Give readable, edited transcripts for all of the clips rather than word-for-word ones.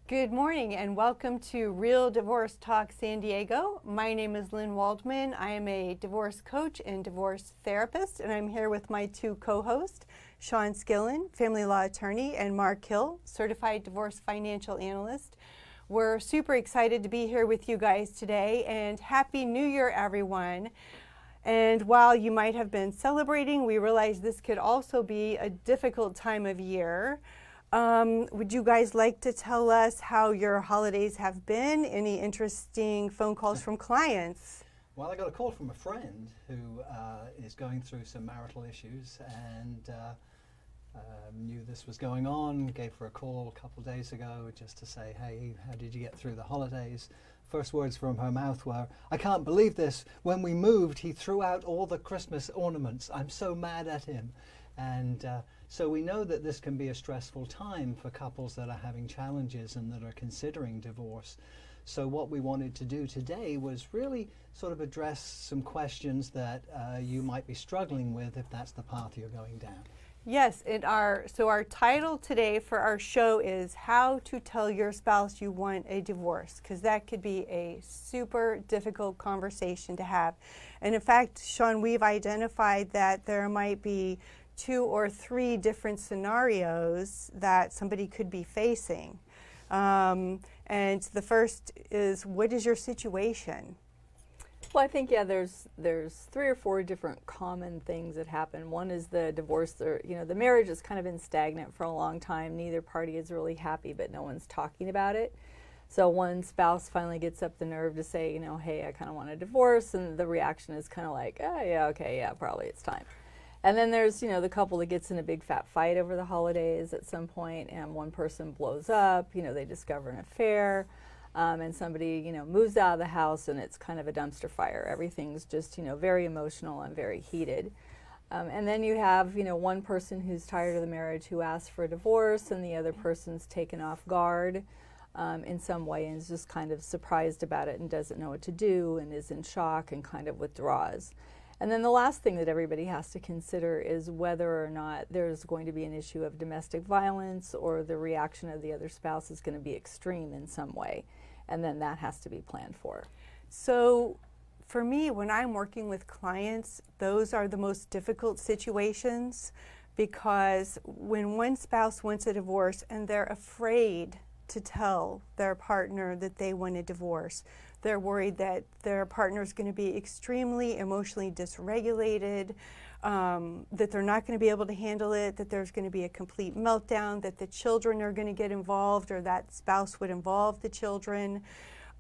Good morning and welcome to Real Divorce Talk San Diego. My name is Lynn Waldman. I am a divorce coach and divorce therapist, and I'm here with my two co-hosts, Shawn Skillin, family law attorney, and Mark Hill, certified divorce financial analyst. We're super excited to be here with you guys today, and Happy New Year, everyone. And while you might have been celebrating, we realize this could also be a difficult time of year. Would you guys like to tell us how your holidays have been? Any interesting phone calls from clients? Well, I got a call from a friend who is going through some marital issues and knew this was going on, gave her a call a couple of days ago just to say, hey, how did you get through the holidays? First words from her mouth were, I can't believe this. When we moved, he threw out all the Christmas ornaments. I'm so mad at him. And so we know that this can be a stressful time for couples that are having challenges and that are considering divorce. So what we wanted to do today was really sort of address some questions that you might be struggling with if that's the path you're going down. Yes, so our title today for our show is How to Tell Your Spouse You Want a Divorce, because that could be a super difficult conversation to have. And in fact, Shawn, we've identified that there might be 2 or 3 different scenarios that somebody could be facing. And the first is, what is your situation? Well, I think, there's 3 or 4 different common things that happen. One is the divorce, the marriage has kind of been stagnant for a long time. Neither party is really happy, but no one's talking about it. So one spouse finally gets up the nerve to say, hey, I kind of want a divorce, and the reaction is kind of like, oh, yeah, okay, yeah, probably it's time. And then there's, the couple that gets in a big fat fight over the holidays at some point, and one person blows up, they discover an affair, and somebody, moves out of the house, and it's kind of a dumpster fire. Everything's just, very emotional and very heated. And then you have, one person who's tired of the marriage who asks for a divorce, and the other person's taken off guard in some way and is just kind of surprised about it and doesn't know what to do and is in shock and kind of withdraws. And then the last thing that everybody has to consider is whether or not there's going to be an issue of domestic violence or the reaction of the other spouse is going to be extreme in some way. And then that has to be planned for. So for me, when I'm working with clients, those are the most difficult situations, because when one spouse wants a divorce and they're afraid to tell their partner that they want a divorce, they're worried that their partner is going to be extremely emotionally dysregulated, that they're not going to be able to handle it, that there's going to be a complete meltdown, that the children are going to get involved or that spouse would involve the children.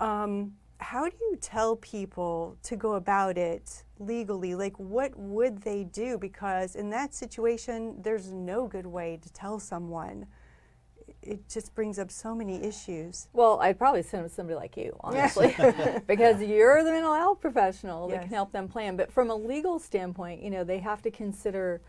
How do you tell people to go about it legally? Like, what would they do? Because in that situation, there's no good way to tell someone. It just brings up so many issues. Well, I'd probably send them to somebody like you, honestly, because you're the mental health professional that can help them plan. But from a legal standpoint, they have to consider,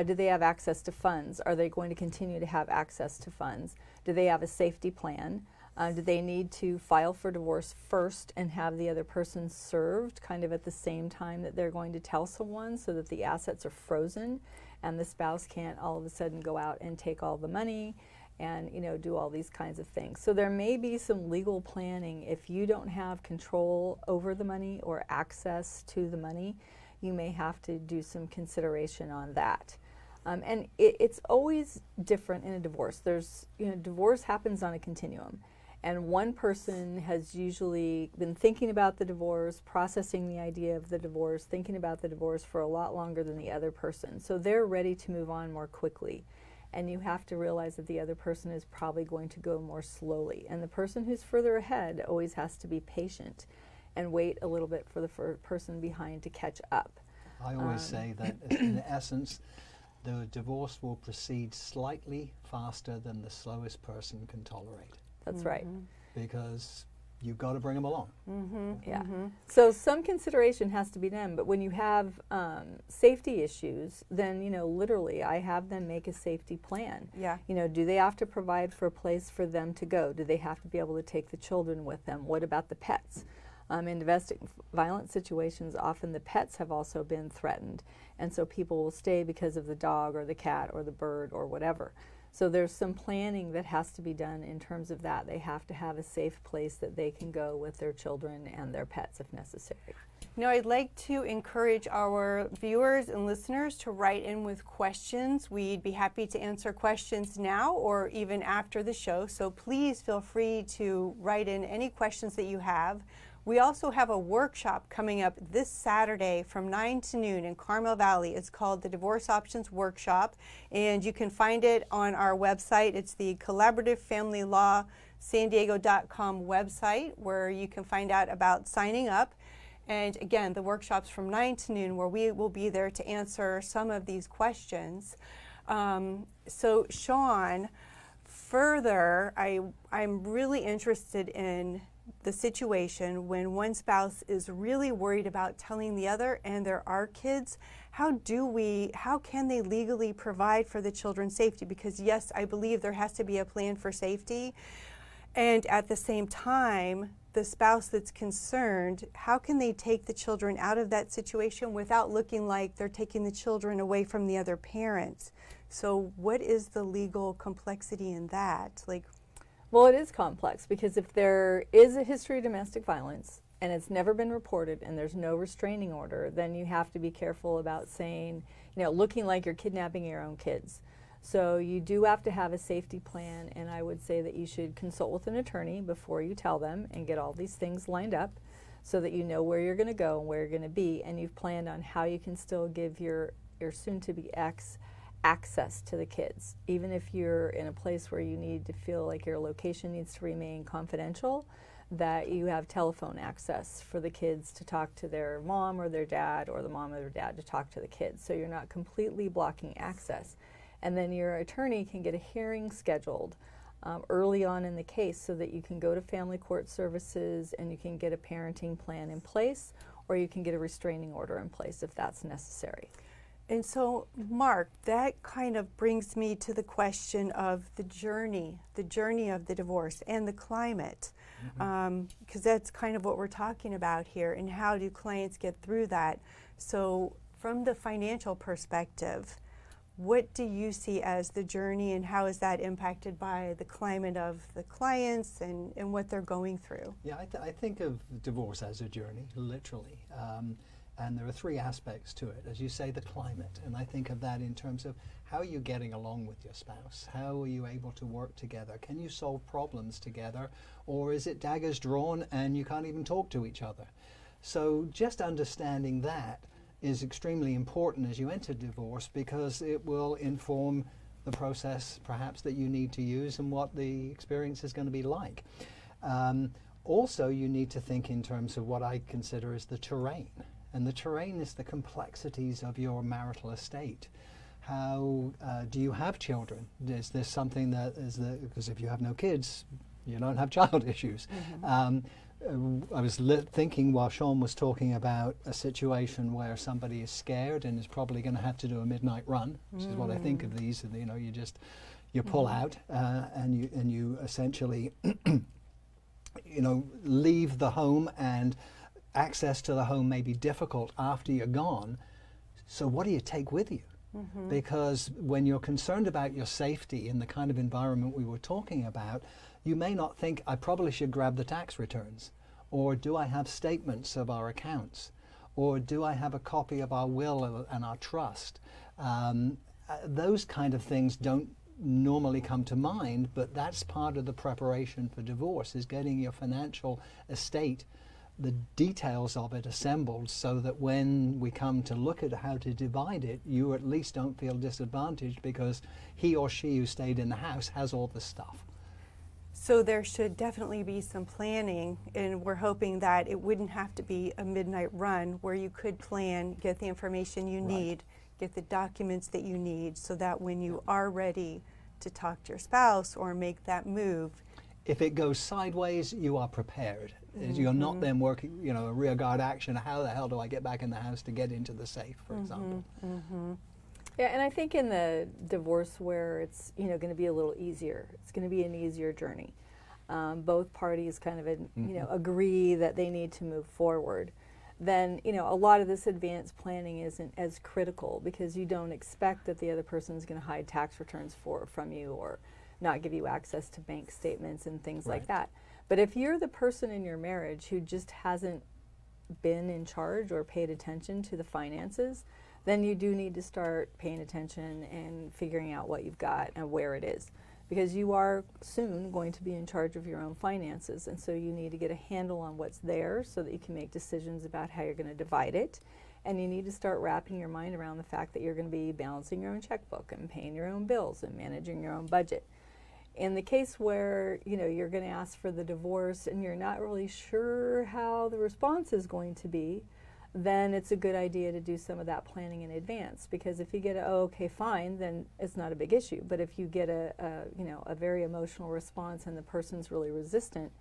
do they have access to funds? Are they going to continue to have access to funds? Do they have a safety plan? Do they need to file for divorce first and have the other person served kind of at the same time that they're going to tell someone, so that the assets are frozen and the spouse can't all of a sudden go out and take all the money and do all these kinds of things. So there may be some legal planning. If you don't have control over the money or access to the money, you may have to do some consideration on that. And it's always different in a divorce. Divorce happens on a continuum. And one person has usually been thinking about the divorce, processing the idea of the divorce, thinking about the divorce for a lot longer than the other person. So they're ready to move on more quickly. And you have to realize that the other person is probably going to go more slowly. And the person who's further ahead always has to be patient and wait a little bit for the person behind to catch up. I always say that in essence, the divorce will proceed slightly faster than the slowest person can tolerate. That's right. Because you've got to bring them along. Yeah. So some consideration has to be done, but when you have safety issues, then literally I have them make a safety plan. Yeah. Do they have to provide for a place for them to go? Do they have to be able to take the children with them? What about the pets? In domestic violence situations, often the pets have also been threatened, and so people will stay because of the dog or the cat or the bird or whatever. So there's some planning that has to be done in terms of that. They have to have a safe place that they can go with their children and their pets if necessary. Now, I'd like to encourage our viewers and listeners to write in with questions. We'd be happy to answer questions now or even after the show, so please feel free to write in any questions that you have. We also have a workshop coming up this Saturday from 9 to noon in Carmel Valley. It's called the Divorce Options Workshop, and you can find it on our website. It's the Collaborative Family Law SanDiego.com website, where you can find out about signing up. And again, the workshop's from 9 to noon, where we will be there to answer some of these questions. So Shawn, further, I'm really interested in the situation when one spouse is really worried about telling the other, and there are kids. How can they legally provide for the children's safety? Because yes, I believe there has to be a plan for safety. And at the same time, the spouse that's concerned, how can they take the children out of that situation without looking like they're taking the children away from the other parent? So what is the legal complexity in that? Well, it is complex because if there is a history of domestic violence and it's never been reported and there's no restraining order, then you have to be careful about saying, looking like you're kidnapping your own kids. So you do have to have a safety plan, and I would say that you should consult with an attorney before you tell them and get all these things lined up so that you know where you're going to go and where you're going to be, and you've planned on how you can still give your soon-to-be ex access to the kids. Even if you're in a place where you need to feel like your location needs to remain confidential, that you have telephone access for the kids to talk to their mom or their dad, or the mom or their dad to talk to the kids. So you're not completely blocking access. And then your attorney can get a hearing scheduled early on in the case so that you can go to family court services and you can get a parenting plan in place, or you can get a restraining order in place if that's necessary. And so, Mark, that kind of brings me to the question of the journey of the divorce and the climate, because that's kind of what we're talking about here, and how do clients get through that. So from the financial perspective, what do you see as the journey, and how is that impacted by the climate of the clients and what they're going through? Yeah, I think of divorce as a journey, literally. And there are three aspects to it. As you say, the climate. And I think of that in terms of how are you getting along with your spouse? How are you able to work together? Can you solve problems together? Or is it daggers drawn and you can't even talk to each other? So just understanding that is extremely important as you enter divorce, because it will inform the process perhaps that you need to use and what the experience is going to be like. Also, you need to think in terms of what I consider as the terrain. And the terrain is the complexities of your marital estate. How do you have children? Is this something that is because if you have no kids, you don't have child issues. I was thinking while Shawn was talking about a situation where somebody is scared and is probably going to have to do a midnight run, which is what I think of these. You pull out and you essentially leave the home, and access to the home may be difficult after you're gone. So what do you take with you? Because when you're concerned about your safety in the kind of environment we were talking about, you may not think, I probably should grab the tax returns, or do I have statements of our accounts, or do I have a copy of our will and our trust? Those kind of things don't normally come to mind, but that's part of the preparation for divorce, is getting your financial estate, the details of it assembled, so that when we come to look at how to divide it, you at least don't feel disadvantaged because he or she who stayed in the house has all the stuff. So there should definitely be some planning, and we're hoping that it wouldn't have to be a midnight run, where you could plan, get the information you need, get the documents that you need, so that when you are ready to talk to your spouse or make that move, if it goes sideways, you are prepared. You're not then working, a rearguard action. How the hell do I get back in the house to get into the safe, for example? Yeah, and I think in the divorce where it's going to be a little easier, it's going to be an easier journey. Both parties kind of agree that they need to move forward. then a lot of this advanced planning isn't as critical, because you don't expect that the other person is going to hide tax returns from you, or not give you access to bank statements and things like that. But if you're the person in your marriage who just hasn't been in charge or paid attention to the finances, then you do need to start paying attention and figuring out what you've got and where it is, because you are soon going to be in charge of your own finances, and so you need to get a handle on what's there so that you can make decisions about how you're going to divide it. And you need to start wrapping your mind around the fact that you're going to be balancing your own checkbook and paying your own bills and managing your own budget. In the case where you're going to ask for the divorce and you're not really sure how the response is going to be, then it's a good idea to do some of that planning in advance. Because if you get a, oh, okay, fine, then it's not a big issue. But if you get a very emotional response and the person's really resistant,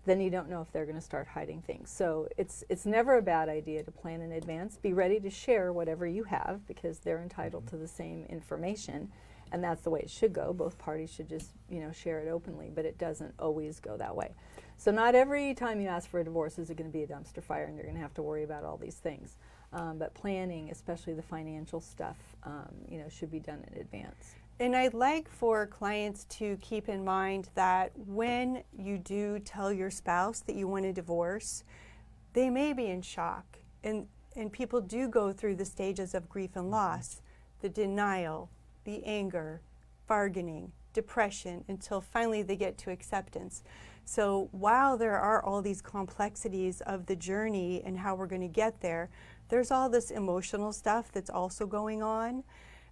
then you don't know if they're going to start hiding things. So it's never a bad idea to plan in advance. Be ready to share whatever you have, because they're entitled to the same information. And that's the way it should go. Both parties should just, share it openly, but it doesn't always go that way. So not every time you ask for a divorce is it going to be a dumpster fire and you're going to have to worry about all these things. But planning, especially the financial stuff, should be done in advance. And I'd like for clients to keep in mind that when you do tell your spouse that you want a divorce, they may be in shock. And people do go through the stages of grief and loss, the denial, the anger, bargaining, depression, until finally they get to acceptance. So while there are all these complexities of the journey and how we're going to get there, there's all this emotional stuff that's also going on.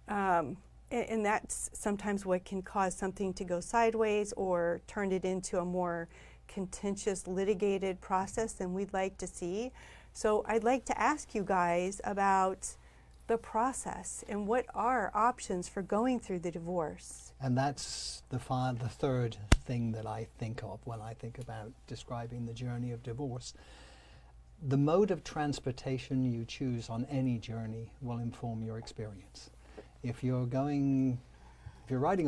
And that's sometimes what can cause something to go sideways or turn it into a more contentious, litigated process than we'd like to see. So I'd like to ask you guys about the process and what are options for going through the divorce. And that's the third thing that I think of when I think about describing the journey of divorce. The mode of transportation you choose on any journey will inform your experience. If you're riding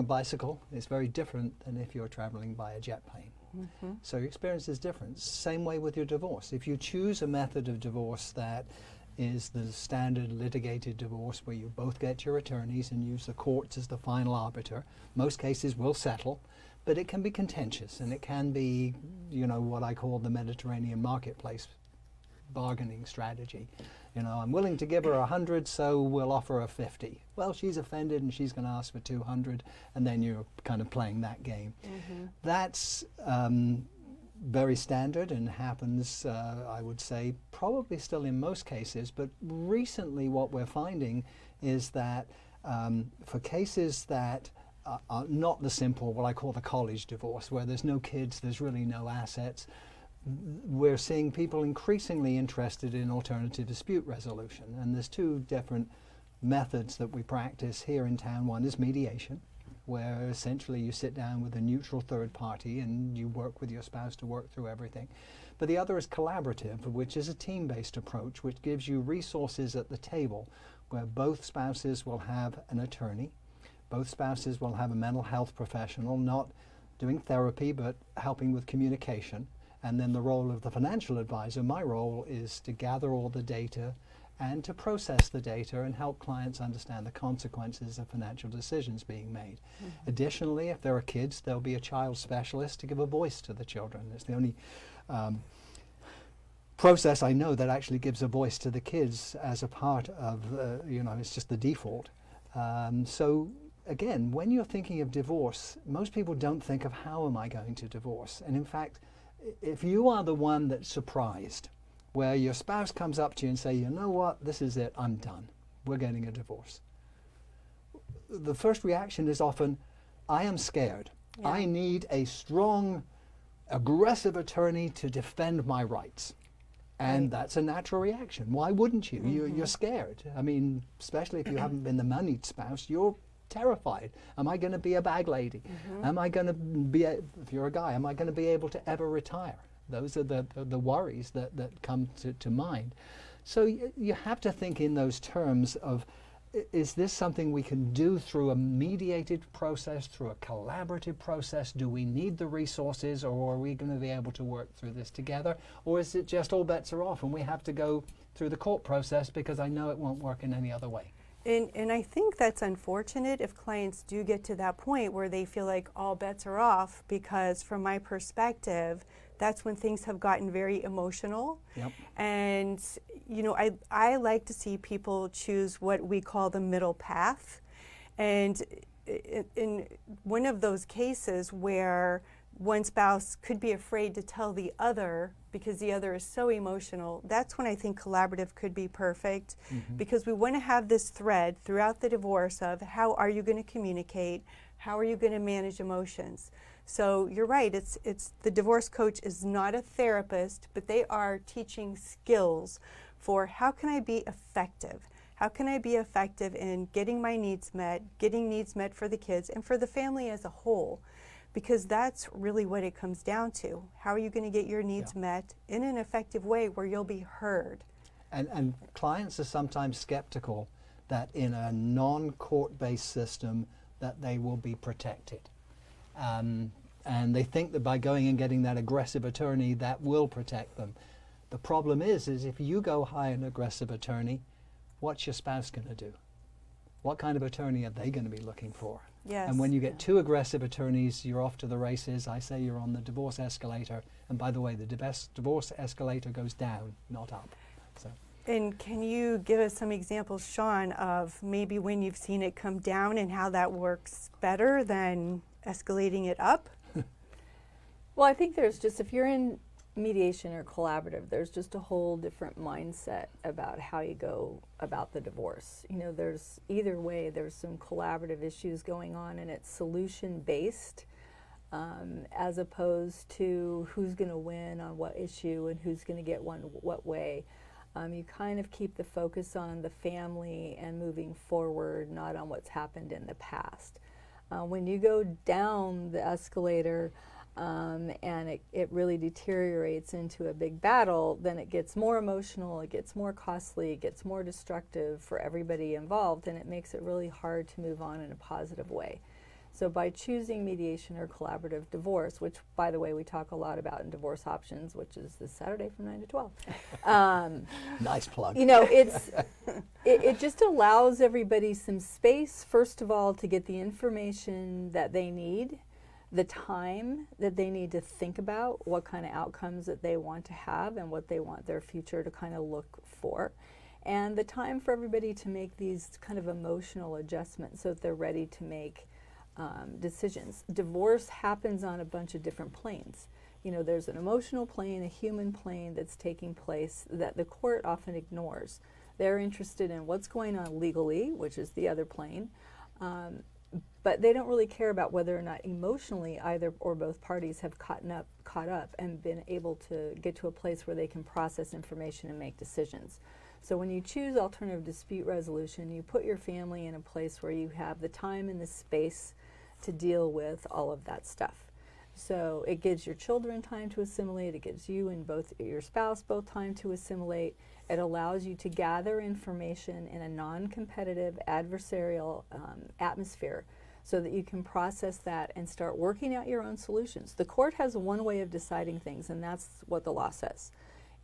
a bicycle, it's very different than if you're traveling by a jet plane. Mm-hmm. So your experience is different. Same way with your divorce. If you choose a method of divorce that is the standard litigated divorce, where you both get your attorneys and use the courts as the final arbiter, most cases will settle, but it can be contentious, and it can be, what I call the Mediterranean marketplace bargaining strategy. I'm willing to give her 100, so we'll offer her 50. Well, she's offended and she's going to ask for 200, and then you're kind of playing that game. Mm-hmm. That's very standard and happens, I would say, probably still in most cases. But recently what we're finding is that for cases that are not the simple, what I call the college divorce, where there's no kids, there's really no assets, we're seeing people increasingly interested in alternative dispute resolution. And there's two different methods that we practice here in town. One is mediation, where essentially you sit down with a neutral third party and you work with your spouse to work through everything. But the other is collaborative, which is a team-based approach, which gives you resources at the table, where both spouses will have an attorney, both spouses will have a mental health professional, not doing therapy, but helping with communication. And then the role of the financial advisor, my role, is to gather all the data and to process the data and help clients understand the consequences of financial decisions being made. Mm-hmm. Additionally, if there are kids, there'll be a child specialist to give a voice to the children. It's the only process I know that actually gives a voice to the kids as a part of, it's just the default. So again, when you're thinking of divorce, most people don't think of how am I going to divorce. And in fact, if you are the one that's surprised, where your spouse comes up to you and say, you know what, this is it, I'm done, we're getting a divorce, the first reaction is often, I am scared. Yeah. I need a strong, aggressive attorney to defend my rights. And that's a natural reaction. Why wouldn't you? Mm-hmm. You're scared. I mean, especially if you haven't been the moneyed spouse, you're terrified. Am I going to be a bag lady? Mm-hmm. Am I going to be, if you're a guy, am I going to be able to ever retire? Those are the worries that come to mind. So you have to think in those terms of is this something we can do through a mediated process, through a collaborative process? Do we need the resources, or are we going to be able to work through this together? Or is it just all bets are off and we have to go through the court process because I know it won't work in any other way? And I think that's unfortunate if clients do get to that point where they feel like all bets are off, because from my perspective, that's when things have gotten very emotional. Yep. And, you know, I like to see people choose what we call the middle path. And in one of those cases where one spouse could be afraid to tell the other because the other is so emotional, that's when I think collaborative could be perfect, because we want to have this thread throughout the divorce of how are you going to communicate, how are you going to manage emotions. So you're right, it's the divorce coach is not a therapist, but they are teaching skills for how can I be effective? How can I be effective in getting my needs met, getting needs met for the kids and for the family as a whole? Because that's really what it comes down to. How are you going to get your needs met in an effective way where you'll be heard? And clients are sometimes skeptical that in a non-court-based system that they will be protected. And they think that by going and getting that aggressive attorney, that will protect them. The problem is if you go hire an aggressive attorney, what's your spouse going to do? What kind of attorney are they going to be looking for? Yes. And when you get two aggressive attorneys, you're off to the races. I say you're on the divorce escalator. And by the way, the divorce escalator goes down, not up. So. And can you give us some examples, Shawn, of maybe when you've seen it come down and how that works better than escalating it up? Well, I think there's just, if you're in mediation or collaborative, there's just a whole different mindset about how you go about the divorce. You know, there's either way, there's some collaborative issues going on, and it's solution based, as opposed to who's going to win on what issue and who's going to get one what way. You kind of keep the focus on the family and moving forward, not on what's happened in the past. When you go down the escalator, and it really deteriorates into a big battle, then it gets more emotional, it gets more costly, it gets more destructive for everybody involved, and it makes it really hard to move on in a positive way. So by choosing mediation or collaborative divorce, which, by the way, we talk a lot about in Divorce Options, which is this Saturday from 9 to 12. Nice plug. You know, it just allows everybody some space, first of all, to get the information that they need, the time that they need to think about what kind of outcomes that they want to have and what they want their future to kind of look for, and the time for everybody to make these kind of emotional adjustments so that they're ready to make decisions. Divorce happens on a bunch of different planes. You know, there's an emotional plane, a human plane that's taking place that the court often ignores. They're interested in what's going on legally, which is the other plane, but they don't really care about whether or not emotionally either or both parties have caught up and been able to get to a place where they can process information and make decisions. So when you choose alternative dispute resolution, you put your family in a place where you have the time and the space to deal with all of that stuff. So it gives your children time to assimilate, it gives you and both your spouse both time to assimilate. It allows you to gather information in a non-competitive, adversarial atmosphere so that you can process that and start working out your own solutions. The court has one way of deciding things, and that's what the law says.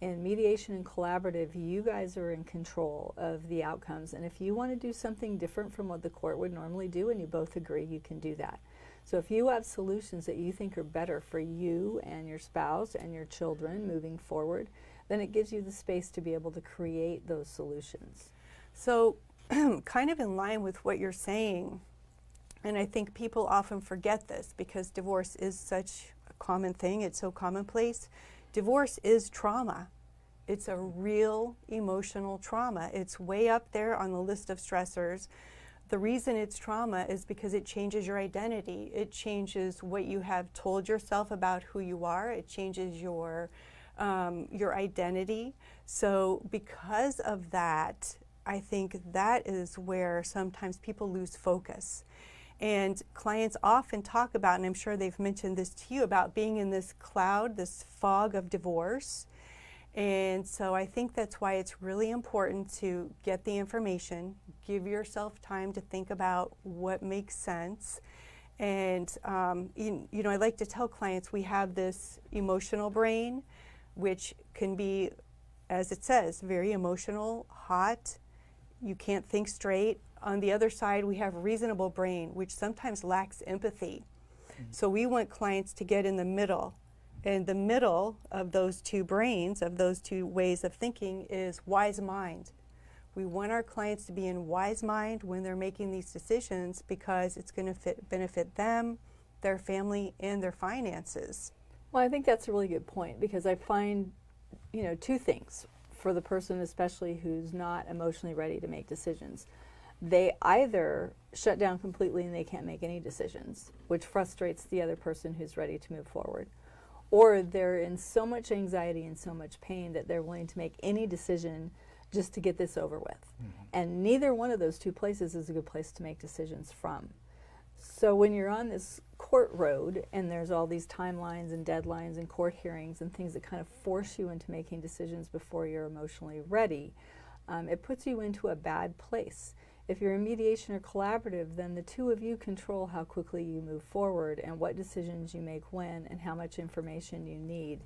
In mediation and collaborative, you guys are in control of the outcomes, and if you want to do something different from what the court would normally do and you both agree, you can do that. So if you have solutions that you think are better for you and your spouse and your children moving forward, then it gives you the space to be able to create those solutions. So kind of in line with what you're saying, and I think people often forget this because divorce is such a common thing, it's so commonplace. Divorce is trauma. It's a real emotional trauma. It's way up there on the list of stressors. The reason it's trauma is because it changes your identity. It changes what you have told yourself about who you are. It changes your identity. So because of that, I think that is where sometimes people lose focus. And clients often talk about, and I'm sure they've mentioned this to you, about being in this cloud, this fog of divorce. And so I think that's why it's really important to get the information, give yourself time to think about what makes sense. And, you know, I like to tell clients we have this emotional brain, which can be, as it says, very emotional, hot. You can't think straight. On the other side, we have reasonable brain, which sometimes lacks empathy. So we want clients to get in the middle. And the middle of those two brains, of those two ways of thinking, is wise mind. We want our clients to be in wise mind when they're making these decisions because it's going to benefit them, their family, and their finances. Well, I think that's a really good point because I find, you know, two things for the person especially who's not emotionally ready to make decisions. They either shut down completely and they can't make any decisions, which frustrates the other person who's ready to move forward. Or they're in so much anxiety and so much pain that they're willing to make any decision just to get this over with. And neither one of those two places is a good place to make decisions from. So when you're on this court road and there's all these timelines and deadlines and court hearings and things that kind of force you into making decisions before you're emotionally ready, it puts you into a bad place. If you're in mediation or collaborative, then the two of you control how quickly you move forward and what decisions you make when and how much information you need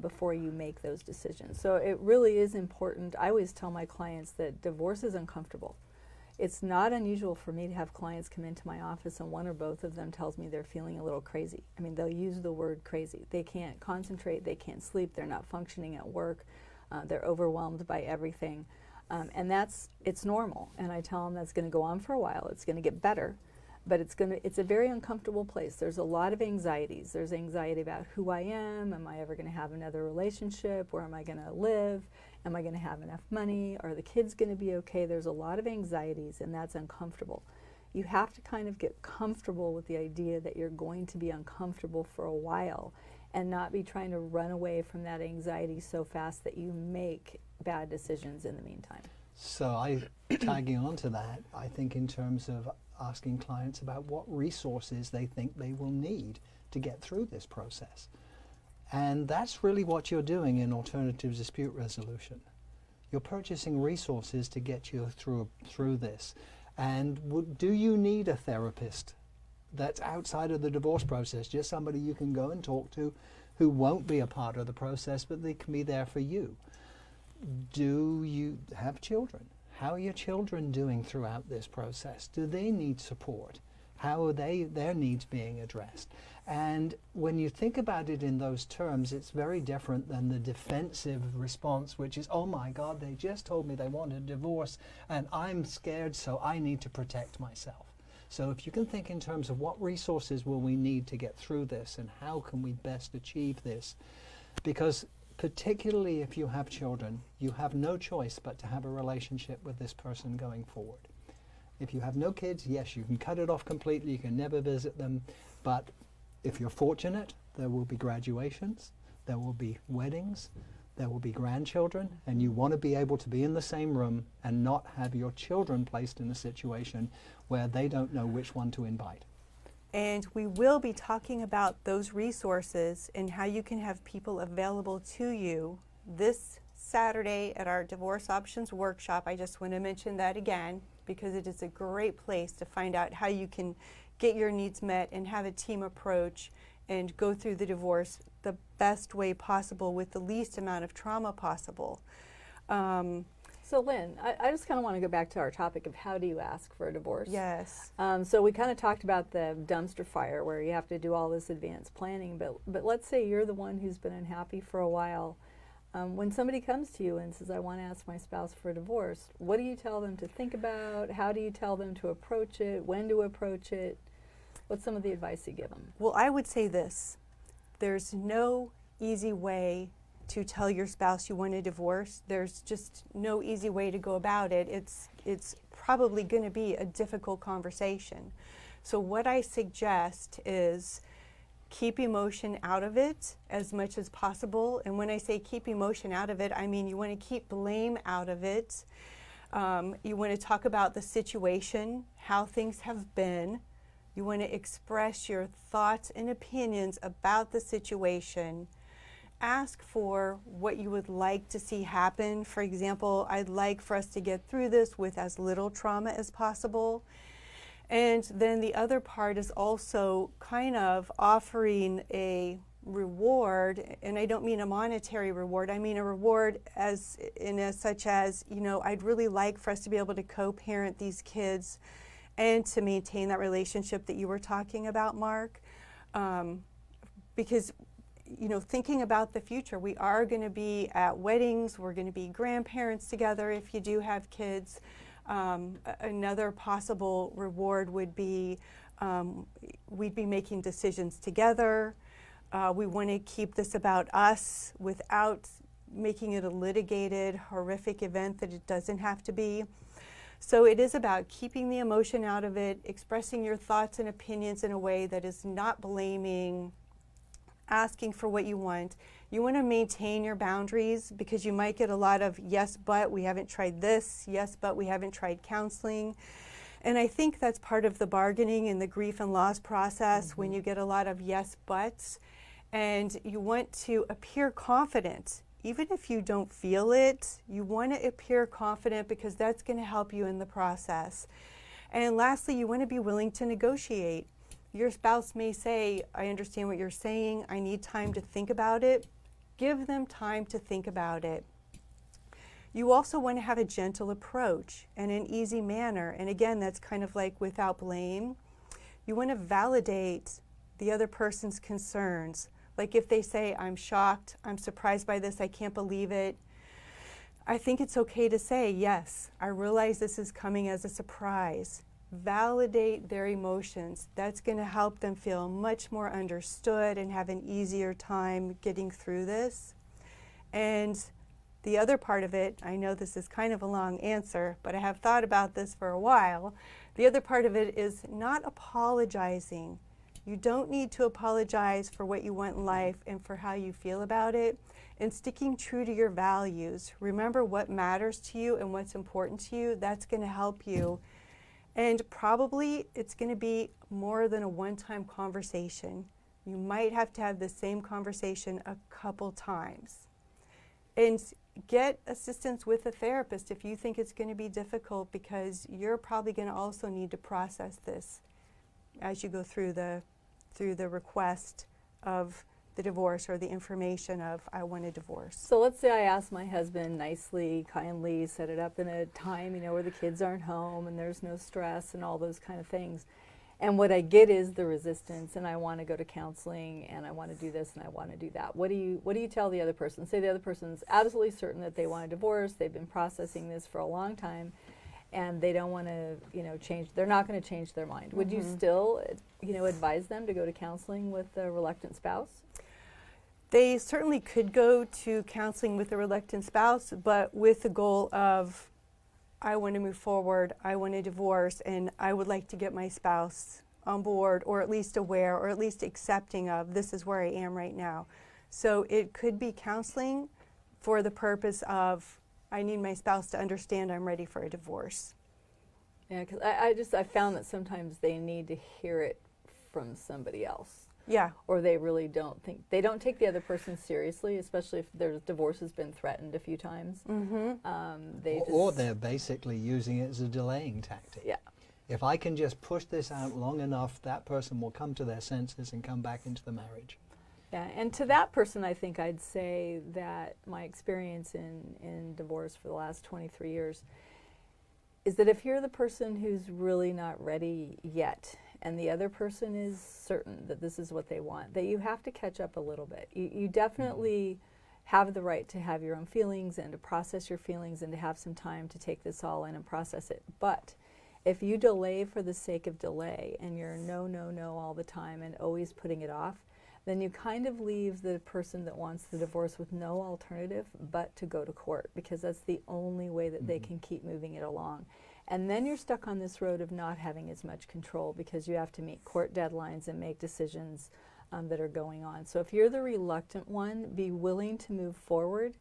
before you make those decisions. So it really is important. I always tell my clients that divorce is uncomfortable. It's not unusual for me to have clients come into my office and one or both of them tells me they're feeling a little crazy. I mean, they'll use the word crazy. They can't concentrate, they can't sleep, they're not functioning at work, they're overwhelmed by everything. And it's normal. And I tell them that's going to go on for a while. It's going to get better, but it's a very uncomfortable place. There's a lot of anxieties. There's anxiety about who I am I ever going to have another relationship? Where am I going to live? Am I going to have enough money? Are the kids going to be okay? There's a lot of anxieties, and that's uncomfortable. You have to kind of get comfortable with the idea that you're going to be uncomfortable for a while and not be trying to run away from that anxiety so fast that you make bad decisions in the meantime. So tagging on to that, I think in terms of asking clients about what resources they think they will need to get through this process. And that's really what you're doing in alternative dispute resolution. You're purchasing resources to get you through this. And do you need a therapist that's outside of the divorce process, just somebody you can go and talk to who won't be a part of the process, but they can be there for you? Do you have children? How are your children doing throughout this process? Do they need support? How are their needs being addressed? And when you think about it in those terms, it's very different than the defensive response, which is, oh my God, they just told me they want a divorce and I'm scared, so I need to protect myself. So if you can think in terms of what resources will we need to get through this and how can we best achieve this, because particularly if you have children, you have no choice but to have a relationship with this person going forward. If you have no kids, yes, you can cut it off completely, you can never visit them, but if you're fortunate, there will be graduations, there will be weddings, there will be grandchildren, and you want to be able to be in the same room and not have your children placed in a situation where they don't know which one to invite. And we will be talking about those resources and how you can have people available to you this Saturday at our Divorce Options Workshop. I just want to mention that again because it is a great place to find out how you can get your needs met and have a team approach and go through the divorce the best way possible with the least amount of trauma possible. So Lynn, I just kind of want to go back to our topic of how do you ask for a divorce? Yes. So we kind of talked about the dumpster fire where you have to do all this advanced planning, but let's say you're the one who's been unhappy for a while. When somebody comes to you and says, I want to ask my spouse for a divorce, what do you tell them to think about? How do you tell them to approach it? When to approach it? What's some of the advice you give them? Well, I would say this. There's no easy way to tell your spouse you want a divorce. There's just no easy way to go about it. It's probably going to be a difficult conversation. So what I suggest is keep emotion out of it as much as possible. And when I say keep emotion out of it, I mean you want to keep blame out of it. You want to talk about the situation, how things have been. You want to express your thoughts and opinions about the situation. ask for what you would like to see happen. For example, I'd like for us to get through this with as little trauma as possible. And then the other part is also kind of offering a reward, and I don't mean a monetary reward, I mean a reward such as, I'd really like for us to be able to co-parent these kids and to maintain that relationship that you were talking about, Mark. Because, thinking about the future, we are going to be at weddings, we're going to be grandparents together if you do have kids. Another possible reward would be we'd be making decisions together. We want to keep this about us without making it a litigated, horrific event that it doesn't have to be. So it is about keeping the emotion out of it, expressing your thoughts and opinions in a way that is not blaming, asking for what you want. You want to maintain your boundaries because you might get a lot of yes, but we haven't tried this, yes, but we haven't tried counseling. And I think that's part of the bargaining and the grief and loss process when you get a lot of yes, buts. And you want to appear confident. Even if you don't feel it, you want to appear confident because that's going to help you in the process. And lastly, you want to be willing to negotiate. Your spouse may say, I understand what you're saying, I need time to think about it. Give them time to think about it. You also want to have a gentle approach and an easy manner. And again, that's kind of like without blame. You want to validate the other person's concerns. Like if they say, I'm shocked, I'm surprised by this, I can't believe it. I think it's okay to say, yes, I realize this is coming as a surprise. Validate their emotions. That's going to help them feel much more understood and have an easier time getting through this. And the other part of it, I know this is kind of a long answer, but I have thought about this for a while. The other part of it is not apologizing. You don't need to apologize for what you want in life and for how you feel about it. And sticking true to your values. Remember what matters to you and what's important to you. That's going to help you. And probably it's going to be more than a one-time conversation. You might have to have the same conversation a couple times. And get assistance with a therapist if you think it's going to be difficult, because you're probably going to also need to process this as you go through the request of the divorce or the information of I want a divorce. So let's say I ask my husband nicely, kindly, set it up in a time, where the kids aren't home and there's no stress and all those kind of things. And what I get is the resistance, and I want to go to counseling, and I want to do this, and I want to do that. What do you tell the other person? Say the other person's absolutely certain that they want a divorce, they've been processing this for a long time, and they don't want to, change. They're not going to change their mind. Would you still, advise them to go to counseling with a reluctant spouse? They certainly could go to counseling with a reluctant spouse, but with the goal of, I want to move forward, I want a divorce, and I would like to get my spouse on board, or at least aware, or at least accepting of, this is where I am right now. So it could be counseling for the purpose of, I need my spouse to understand I'm ready for a divorce. Yeah, because I found that sometimes they need to hear it from somebody else. Yeah. Or they really don't take the other person seriously, especially if their divorce has been threatened a few times. Or they're basically using it as a delaying tactic. Yeah. If I can just push this out long enough, that person will come to their senses and come back into the marriage. Yeah, and to that person, I think I'd say that my experience in divorce for the last 23 years is that if you're the person who's really not ready yet, and the other person is certain that this is what they want, that you have to catch up a little bit. You definitely have the right to have your own feelings and to process your feelings and to have some time to take this all in and process it. But if you delay for the sake of delay and you're no, no, no all the time and always putting it off, then you kind of leave the person that wants the divorce with no alternative but to go to court, because that's the only way that they can keep moving it along. And then you're stuck on this road of not having as much control because you have to meet court deadlines and make decisions that are going on. So if you're the reluctant one, be willing to move forward,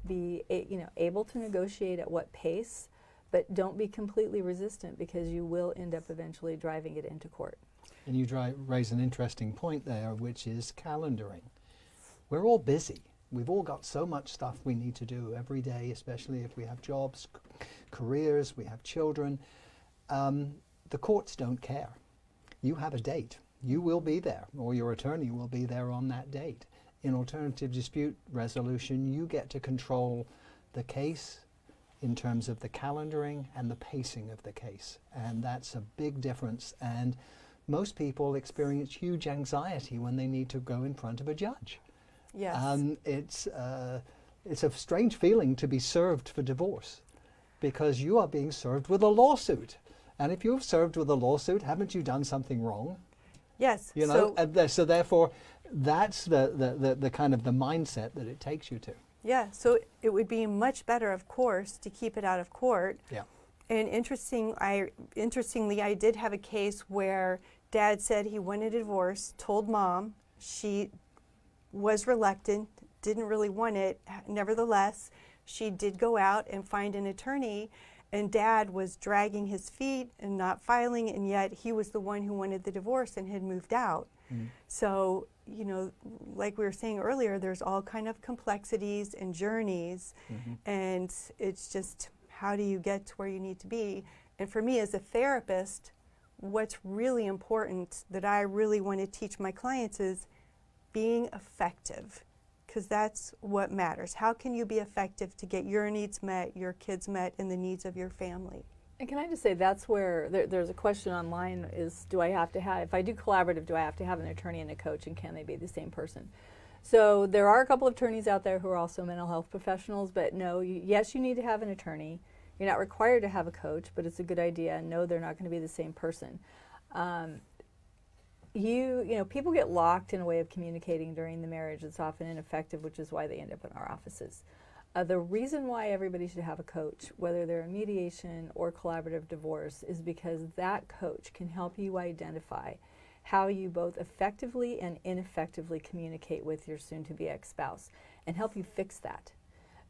be able to negotiate at what pace, but don't be completely resistant, because you will end up eventually driving it into court. And you raise an interesting point there, which is calendaring. We're all busy. We've all got so much stuff we need to do every day, especially if we have jobs, careers, we have children. The courts don't care. You have a date. You will be there, or your attorney will be there on that date. In alternative dispute resolution, you get to control the case in terms of the calendaring and the pacing of the case. And that's a big difference. And most people experience huge anxiety when they need to go in front of a judge. Yes. It's a strange feeling to be served for divorce, because you are being served with a lawsuit. And if you've served with a lawsuit, haven't you done something wrong? Yes. You know, so therefore, that's the kind of the mindset that it takes you to. Yeah, so it would be much better, of course, to keep it out of court. Yeah. And interestingly, I did have a case where Dad said he wanted a divorce, told Mom. She was reluctant, didn't really want it. Nevertheless, she did go out and find an attorney, and Dad was dragging his feet and not filing, and yet he was the one who wanted the divorce and had moved out. So, you know, like we were saying earlier, there's all kind of complexities and journeys, and it's just, how do you get to where you need to be? And for me as a therapist, what's really important that I really want to teach my clients is being effective, because that's what matters. How can you be effective to get your needs met, your kids met, and the needs of your family? And can I just say, that's where there's a question online is, do I have to have, if I do collaborative, do I have to have an attorney and a coach, and can they be the same person? So there are a couple of attorneys out there who are also mental health professionals, but no, yes, you need to have an attorney. You're not required to have a coach, but it's a good idea. And no, they're not going to be the same person. You know, people get locked in a way of communicating during the marriage. It's often ineffective, which is why they end up in our offices. The reason why everybody should have a coach, whether they're in mediation or collaborative divorce, is because that coach can help you identify how you both effectively and ineffectively communicate with your soon-to-be ex-spouse, and help you fix that.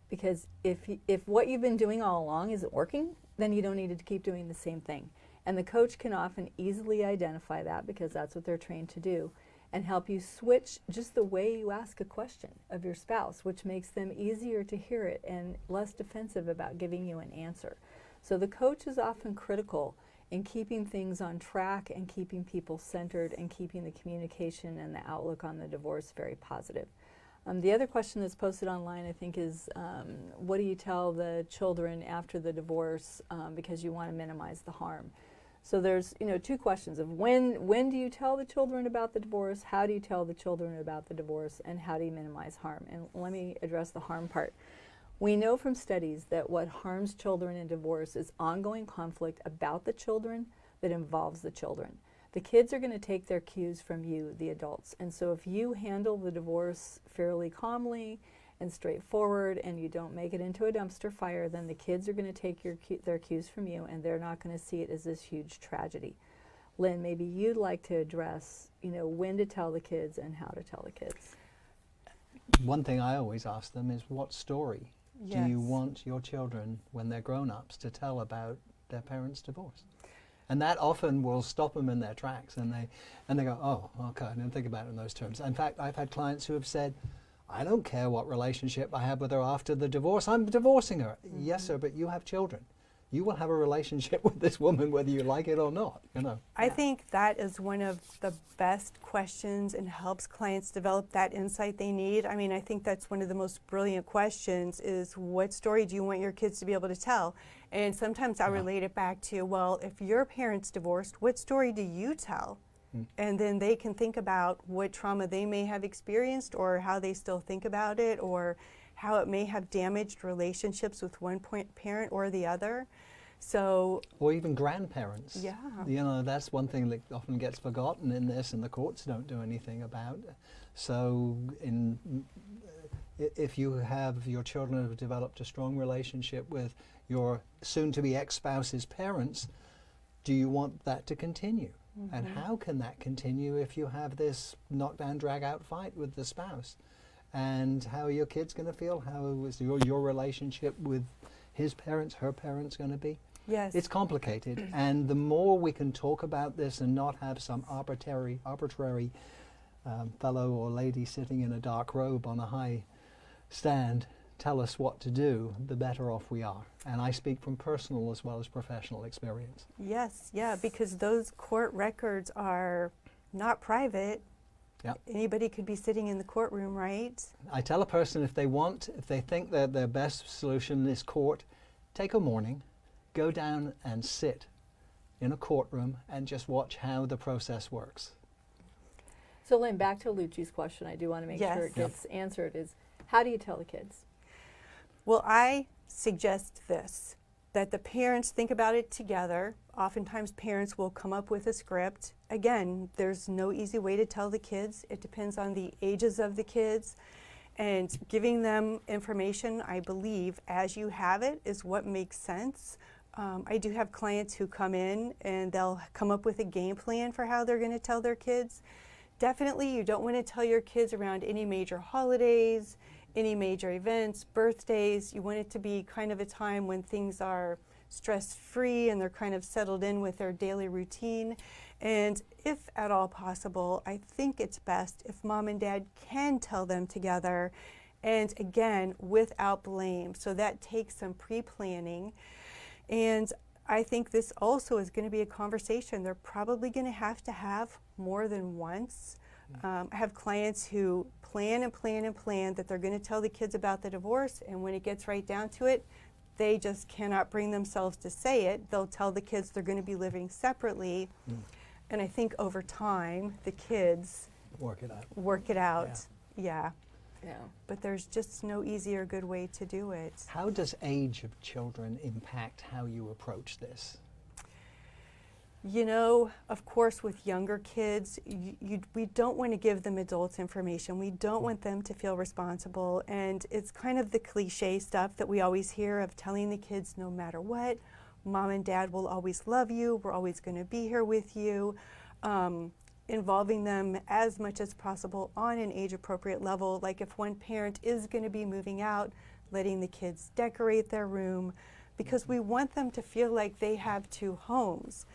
Because if what you've been doing all along isn't working, then you don't need to keep doing the same thing. And the coach can often easily identify that, because that's what they're trained to do, and help you switch just the way you ask a question of your spouse, which makes them easier to hear it and less defensive about giving you an answer. So the coach is often critical in keeping things on track and keeping people centered and keeping the communication and the outlook on the divorce very positive. The other question that's posted online, I think, is what do you tell the children after the divorce, because you want to minimize the harm? So there's, you know, two questions of when do you tell the children about the divorce, how do you tell the children about the divorce, and how do you minimize harm? And let me address the harm part. We know from studies that what harms children in divorce is ongoing conflict about the children that involves the children. The kids are going to take their cues from you, the adults. And so if you handle the divorce fairly calmly and straightforward, and you don't make it into a dumpster fire, then the kids are going to take their cues from you, and they're not going to see it as this huge tragedy. Lynn, maybe you'd like to address, you know, when to tell the kids and how to tell the kids. One thing I always ask them is, what story do you want your children, when they're grown-ups, to tell about their parents' divorce? And that often will stop them in their tracks, and they go, oh, okay, I didn't think about it in those terms. In fact, I've had clients who have said, I don't care what relationship I have with her after the divorce, I'm divorcing her. Yes, sir, but you have children. You will have a relationship with this woman whether you like it or not, you know. I think that is one of the best questions, and helps clients develop that insight they need. I mean, I think that's one of the most brilliant questions, is what story do you want your kids to be able to tell? And sometimes I relate it back to, well, if your parents divorced, what story do you tell? And then they can think about what trauma they may have experienced, or how they still think about it, or how it may have damaged relationships with one parent or the other. So, or even grandparents. Yeah. You know, that's one thing that often gets forgotten in this, and the courts don't do anything about. So if you have your children have developed a strong relationship with your soon-to-be ex-spouse's parents, do you want that to continue? And how can that continue if you have this knockdown, drag-out fight with the spouse? And how are your kids going to feel? How is your relationship with his parents, her parents going to be? yes. It's complicated, and the more we can talk about this and not have some arbitrary fellow or lady sitting in a dark robe on a high stand, tell us what to do, the better off we are. And I speak from personal as well as professional experience. Yes, yeah, because those court records are not private. Yep. Anybody could be sitting in the courtroom, right? I tell a person if they think that their best solution is court, take a morning, go down and sit in a courtroom and just watch how the process works. So Lynn, back to Lucci's question, I do want to make sure it gets answered, is how do you tell the kids? Well, I suggest this, that the parents think about it together. Oftentimes parents will come up with a script. Again, there's no easy way to tell the kids. It depends on the ages of the kids. And giving them information, I believe, as you have it is what makes sense. I do have clients who come in and they'll come up with a game plan for how they're going to tell their kids. Definitely, you don't want to tell your kids around any major holidays, any major events, birthdays. You want it to be kind of a time when things are stress-free and they're kind of settled in with their daily routine. And if at all possible, I think it's best if mom and dad can tell them together, and again, without blame. So that takes some pre-planning. And I think this also is going to be a conversation they're probably going to have more than once. I have clients who plan and plan and plan that they're going to tell the kids about the divorce, and when it gets right down to it, they just cannot bring themselves to say it. They'll tell the kids they're going to be living separately, and I think over time the kids Work it out. work it out. Yeah. Yeah. But there's just no easy or good way to do it. How does age of children impact how you approach this? You know, of course, with younger kids, we don't want to give them adults information. We don't want them to feel responsible. And it's kind of the cliche stuff that we always hear of telling the kids, no matter what, mom and dad will always love you. We're always going to be here with you. Involving them as much as possible on an age-appropriate level. Like if one parent is going to be moving out, letting the kids decorate their room, because we want them to feel like they have two homes.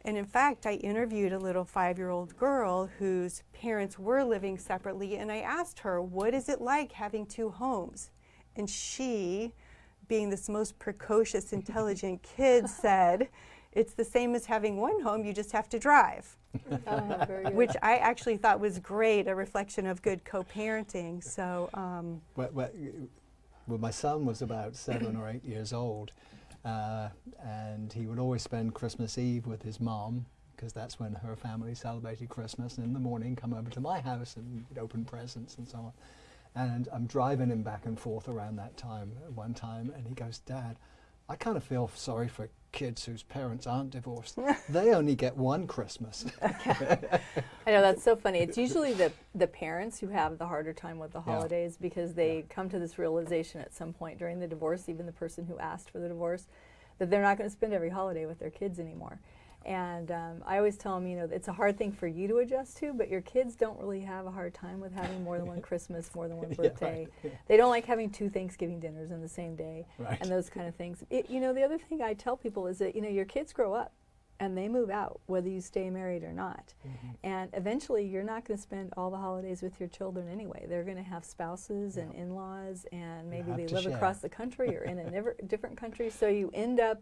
And in fact, I interviewed a little 5-year-old girl whose parents were living separately, and I asked her, what is it like having two homes? And she, being this most precocious, intelligent kid, said, it's the same as having one home, you just have to drive. Very good. Which I actually thought was great, a reflection of good co-parenting. So, Well, my son was about 7 or 8 years old, and he would always spend Christmas Eve with his mom, because that's when her family celebrated Christmas, and in the morning come over to my house and we'd open presents and so on. And I'm driving him back and forth around that time one time, and he goes, Dad, I kind of feel sorry for kids whose parents aren't divorced. They only get one Christmas. I know, that's so funny. It's usually the parents who have the harder time with the holidays because they come to this realization at some point during the divorce, even the person who asked for the divorce, that they're not going to spend every holiday with their kids anymore. And I always tell them, you know, it's a hard thing for you to adjust to, but your kids don't really have a hard time with having more than one Christmas, more than one birthday. They don't like having 2 Thanksgiving dinners in the same day, and those kind of things. You know, the other thing I tell people is that, you know, your kids grow up and they move out, whether you stay married or not. And eventually you're not going to spend all the holidays with your children anyway. They're going to have spouses and in-laws, and maybe they live across the country or in a different country. So you end up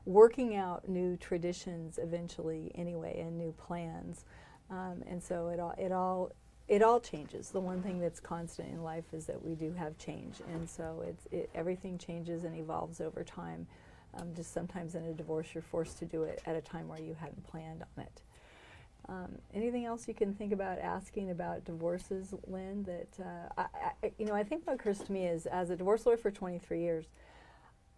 working out new traditions eventually anyway, and new plans, and so it all changes. The one thing that's constant in life is that we do have change, and so everything changes and evolves over time. Just sometimes in a divorce you're forced to do it at a time where you hadn't planned on it. Anything else you can think about asking about divorces, Lynn? That I think what occurs to me is, as a divorce lawyer for 23 years,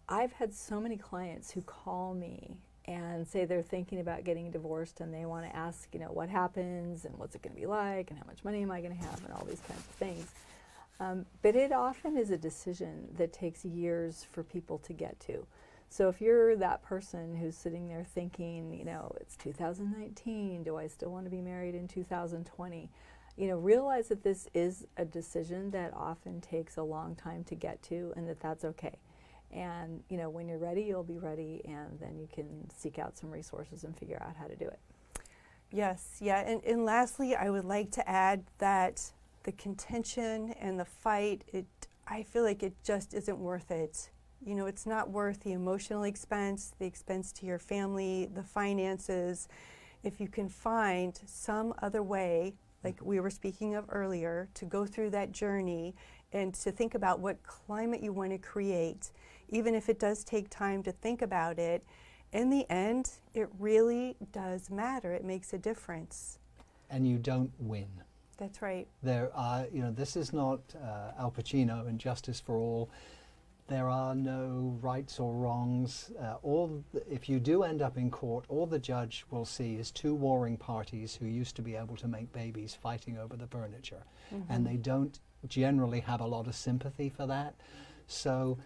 I've had so many clients who call me and say they're thinking about getting divorced, and they want to ask, you know, what happens and what's it going to be like and how much money am I going to have and all these kinds of things. But it often is a decision that takes years for people to get to. So if you're that person who's sitting there thinking, you know, it's 2019, do I still want to be married in 2020? You know, realize that this is a decision that often takes a long time to get to, and that that's okay. And, you know, when you're ready, you'll be ready, and then you can seek out some resources and figure out how to do it. yes, yeah, and lastly, I would like to add that the contention and the fight, I feel like it just isn't worth it. You know, it's not worth the emotional expense, the expense to your family, the finances. If you can find some other way, like we were speaking of earlier, to go through that journey and to think about what climate you want to create, even if it does take time to think about it, in the end, it really does matter. It makes a difference. And you don't win. That's right. There are, you know, this is not Al Pacino and Justice for All. There are no rights or wrongs. If you do end up in court, all the judge will see is two warring parties who used to be able to make babies fighting over the furniture. Mm-hmm. And they don't generally have a lot of sympathy for that. So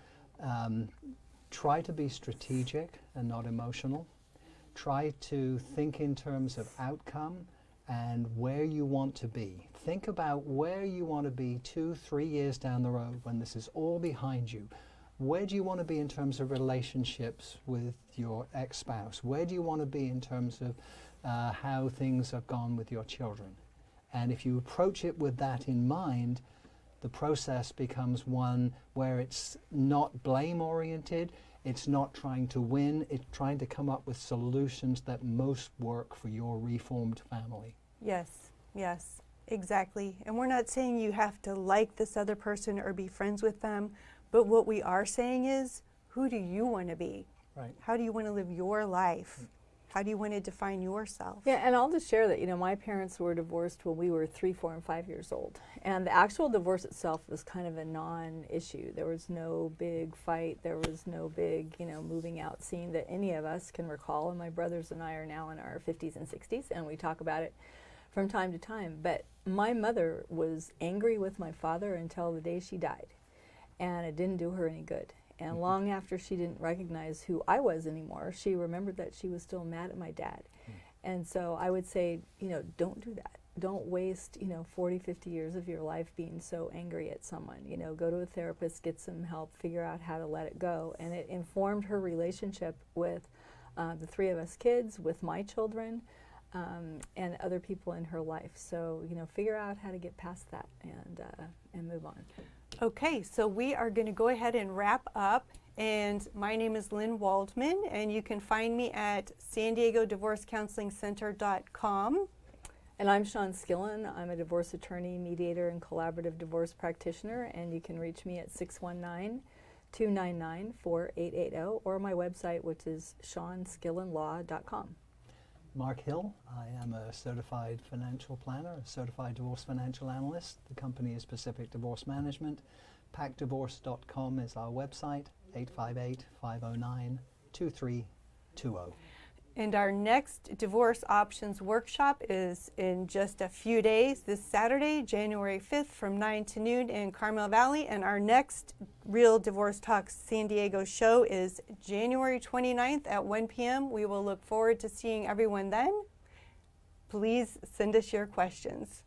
try to be strategic and not emotional. Try to think in terms of outcome and where you want to be. Think about where you want to be 2-3 years down the road when this is all behind you. Where do you want to be in terms of relationships with your ex-spouse? Where do you want to be in terms of how things have gone with your children? And if you approach it with that in mind, the process becomes one where it's not blame-oriented, it's not trying to win, it's trying to come up with solutions that most work for your reformed family. Yes, yes, exactly. And we're not saying you have to like this other person or be friends with them, but what we are saying is, who do you want to be? Right. How do you want to live your life? How do you want to define yourself? Yeah, and I'll just share that, you know, my parents were divorced when we were 3, 4, and 5 years old. And the actual divorce itself was kind of a non-issue. There was no big fight. There was no big, you know, moving out scene that any of us can recall. And my brothers and I are now in our 50s and 60s, and we talk about it from time to time. But my mother was angry with my father until the day she died. And it didn't do her any good. And long after she didn't recognize who I was anymore, she remembered that she was still mad at my dad. And so I would say, you know, don't do that. Don't waste, you know, 40, 50 years of your life being so angry at someone. You know, go to a therapist, get some help, figure out how to let it go. And it informed her relationship with the 3 of us kids, with my children, and other people in her life. So, you know, figure out how to get past that and move on. Okay, so we are going to go ahead and wrap up. And my name is Lynn Waldman, and you can find me at SanDiegoDivorceCounselingCenter.com. And I'm Shawn Skillin. I'm a divorce attorney, mediator, and collaborative divorce practitioner. And you can reach me at 619-299-4880 or my website, which is ShawnSkillinLaw.com. Mark Hill, I am a certified financial planner, a certified divorce financial analyst. The company is Pacific Divorce Management. PacDivorce.com is our website, 858-509-2320. And our next divorce options workshop is in just a few days, this Saturday, January 5th from 9 to noon in Carmel Valley. And our next Real Divorce Talks San Diego show is January 29th at 1 p.m. We will look forward to seeing everyone then. Please send us your questions.